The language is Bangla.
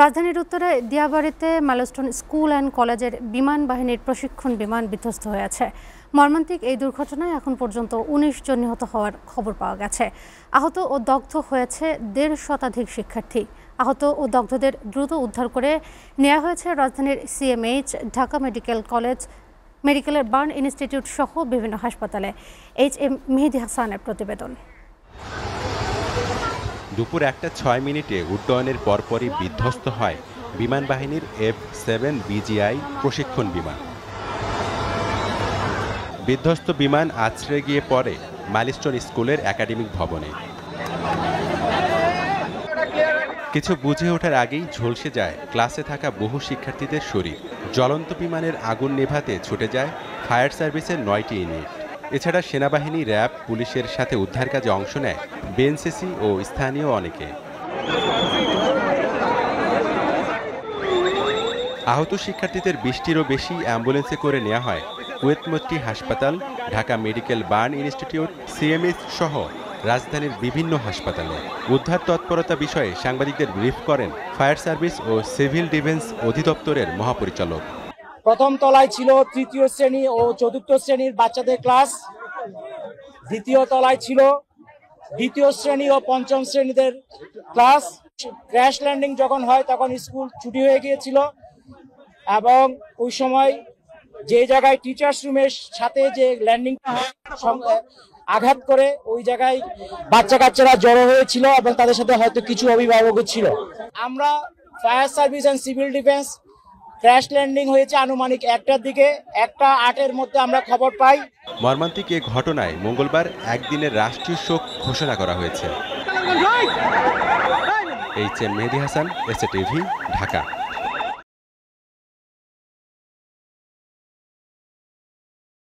রাজধানীর উত্তরে দিয়াবাড়িতে মাইলস্টোন স্কুল অ্যান্ড কলেজের বিমান বাহিনীর প্রশিক্ষণ বিমান বিধ্বস্ত হয়েছে। মর্মান্তিক এই দুর্ঘটনায় এখন পর্যন্ত ১৯ জন নিহত হওয়ার খবর পাওয়া গেছে। আহত ও দগ্ধ হয়েছে ১৫০ শতাধিক শিক্ষার্থী। আহত ও দগ্ধদের দ্রুত উদ্ধার করে নেওয়া হয়েছে রাজধানীর সিএমএইচ, ঢাকা মেডিকেল কলেজ, মেডিকেলের বার্ন ইনস্টিটিউট সহ বিভিন্ন হাসপাতালে। HM মেহেদী হাসানের প্রতিবেদন। দুপুর ১টা ৬ মিনিটে উড্ডয়নের পরপরই বিধ্বস্ত হয় বিমান বাহিনীর F-7 BGI প্রশিক্ষণ বিমান। বিধ্বস্ত বিমান আছড়ে গিয়ে পড়ে মাইলস্টোন স্কুলের একাডেমিক ভবনে। কিছু বুঝে ওঠার আগেই ঝলসে যায় ক্লাসে থাকা বহু শিক্ষার্থীদের শরীর। জ্বলন্ত বিমানের আগুন নেভাতে ছুটে যায় ফায়ার সার্ভিসের ৯টি ইউনিট। এছাড়া সেনাবাহিনী, র্যাব, পুলিশের সাথে উদ্ধার কাজে অংশ নেয় বিএনসিসি ও স্থানীয় অনেকে। আহত শিক্ষার্থীদের ২০টিরও বেশি অ্যাম্বুলেন্সে করে নেওয়া হয় কুয়েতমতি হাসপাতাল, Dhaka medical burn institute, CMH সহ রাজধানীর বিভিন্ন হাসপাতালে। উদ্ধার তৎপরতা বিষয়ে সাংবাদিকদের ব্রিফ করেন ফায়ার সার্ভিস ও সিভিল ডিফেন্স অধিদপ্তরের মহাপরিচালক। প্রথম তলায় ছিল তৃতীয় শ্রেণী ও চতুর্থ শ্রেণীর বাচ্চাদের ক্লাস, দ্বিতীয় তলায় ছিল দ্বিতীয় শ্রেণী ও পঞ্চম শ্রেণীদের ক্লাস। ক্র্যাশ ল্যান্ডিং যখন হয় তখন স্কুল ছুটি হয়ে গিয়েছিল এবং ওই সময় যে জায়গায় টিচার্স রুমের সাথে যে ল্যান্ডিংটা আঘাত করে ওই জায়গায় বাচ্চা কাচ্চারা জড়ো হয়েছিল এবং তাদের সাথে হয়তো কিছু অভিভাবকও ছিল। আমরা fire service and civil defence crash landing হয়েছে আনুমানিক 1টার দিকে, 1টা 8-এর মধ্যে আমরা খবর পাই। মর্মান্তিক এ ঘটনায় মঙ্গলবার একদিনের রাষ্ট্রীয় শোক ঘোষণা করা হয়েছে। HM মেহেদী হাসান, SATV, ঢাকা।